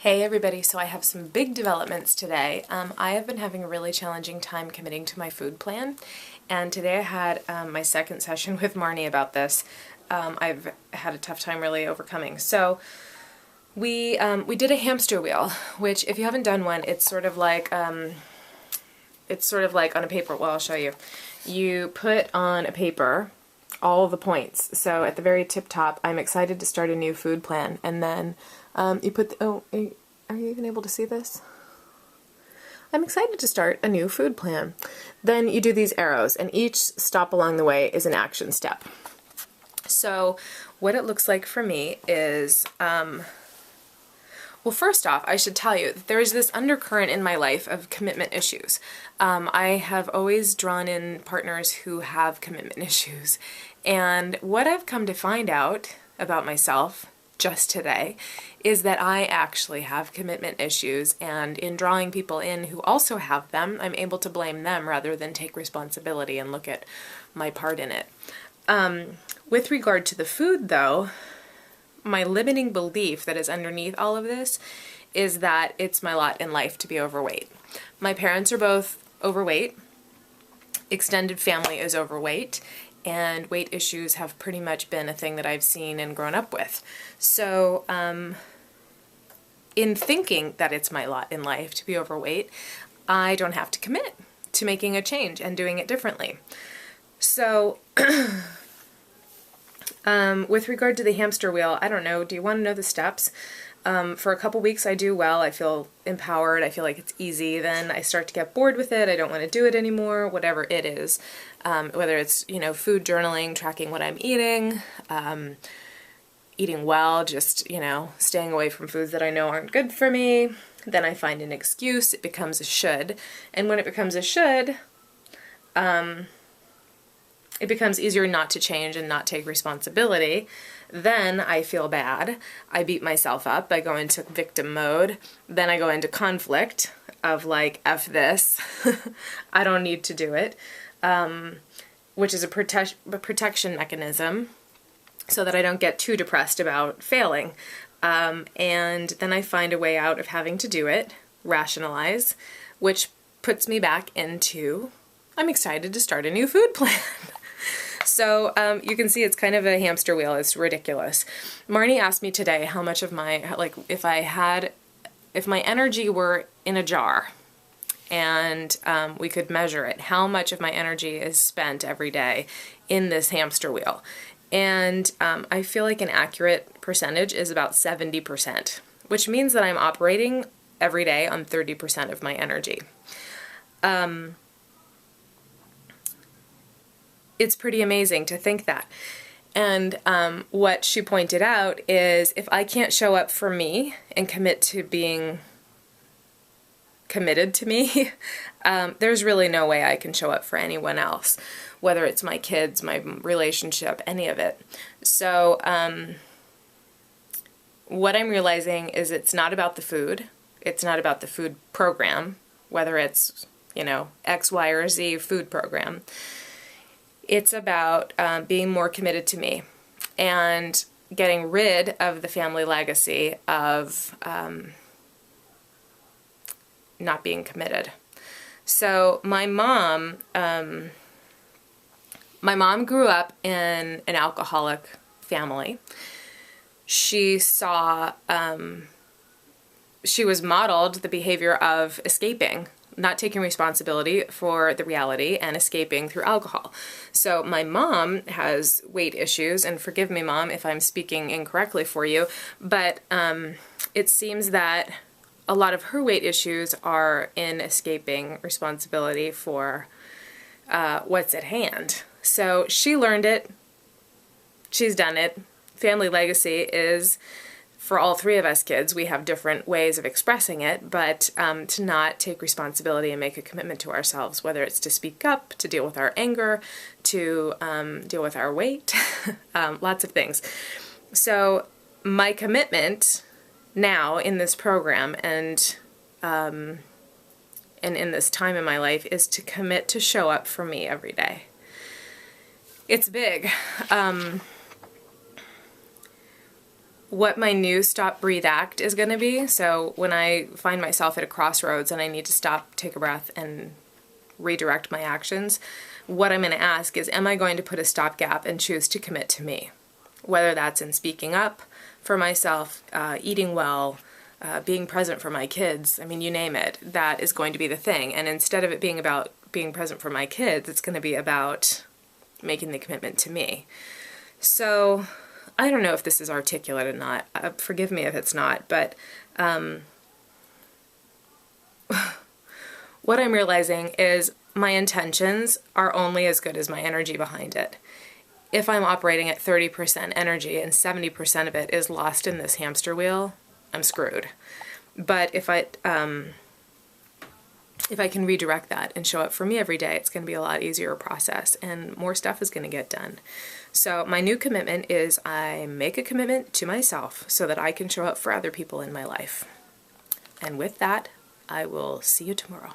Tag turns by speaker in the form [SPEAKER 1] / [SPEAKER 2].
[SPEAKER 1] Hey everybody, so I have some big developments today. I have been having a really challenging time committing to my food plan, and today I had my second session with Marni about this. I've had a tough time really overcoming. So we did a hamster wheel, which if you haven't done one, it's sort of like on a paper. Well, I'll show you. You put on a paper all the points. So at the very tip top, I'm excited to start a new food plan, and then you put are you even able to see this? I'm excited to start a new food plan. Then you do these arrows, and each stop along the way is an action step. So what it looks like for me is, well, first off, I should tell you that there is this undercurrent in my life of commitment issues. I have always drawn in partners who have commitment issues, and what I've come to find out about myself just today is that I actually have commitment issues, and in drawing people in who also have them, I'm able to blame them rather than take responsibility and look at my part in it. With regard to the food though, my limiting belief that is underneath all of this is that it's my lot in life to be overweight. My parents are both overweight, extended family is overweight, and weight issues have pretty much been a thing that I've seen and grown up with. So in thinking that it's my lot in life to be overweight, I don't have to commit to making a change and doing it differently. So with regard to the hamster wheel, I don't know, do you want to know the steps? For a couple weeks I do well, I feel empowered, I feel like it's easy, then I start to get bored with it, I don't want to do it anymore, whatever it is. Whether it's, food journaling, tracking what I'm eating, eating well, just, staying away from foods that I know aren't good for me. Then I find an excuse, it becomes a should, and when it becomes a should, it becomes easier not to change and not take responsibility. Then I feel bad. I beat myself up. I go into victim mode. Then I go into conflict of like, F this. I don't need to do it. Which is a protection mechanism so that I don't get too depressed about failing. And then I find a way out of having to do it, rationalize, which puts me back into, I'm excited to start a new food plan. So you can see it's kind of a hamster wheel. It's ridiculous. Marni asked me today how much of my, if my energy were in a jar and we could measure it, how much of my energy is spent every day in this hamster wheel. And I feel like an accurate percentage is about 70%, which means that I'm operating every day on 30% of my energy. It's pretty amazing to think that. And what she pointed out is if I can't show up for me and commit to being committed to me, there's really no way I can show up for anyone else, whether it's my kids, my relationship, any of it. So what I'm realizing is it's not about the food. It's not about the food program, whether it's, X, Y, or Z food program. It's about being more committed to me and getting rid of the family legacy of not being committed. So my mom grew up in an alcoholic family. She saw, she was modeled the behavior of escaping, not taking responsibility for the reality and escaping through alcohol. So my mom has weight issues, and forgive me, Mom, if I'm speaking incorrectly for you, but it seems that a lot of her weight issues are in escaping responsibility for what's at hand. So she learned it. She's done it. Family legacy is, for all three of us kids, we have different ways of expressing it, but to not take responsibility and make a commitment to ourselves, whether it's to speak up, to deal with our anger, to deal with our weight, lots of things. So my commitment now in this program and in this time in my life is to commit to show up for me every day. It's big. what my new stop, breathe, act is going to be. So when I find myself at a crossroads and I need to stop, take a breath, and redirect my actions, what I'm going to ask is, am I going to put a stopgap and choose to commit to me? Whether that's in speaking up for myself, eating well, being present for my kids, I mean, you name it, that is going to be the thing. And instead of it being about being present for my kids, it's going to be about making the commitment to me. So I don't know if this is articulate or not. Forgive me if it's not, but what I'm realizing is my intentions are only as good as my energy behind it. If I'm operating at 30% energy and 70% of it is lost in this hamster wheel, I'm screwed. But if I can redirect that and show up for me every day, it's going to be a lot easier process and more stuff is going to get done. So my new commitment is I make a commitment to myself so that I can show up for other people in my life. And with that, I will see you tomorrow.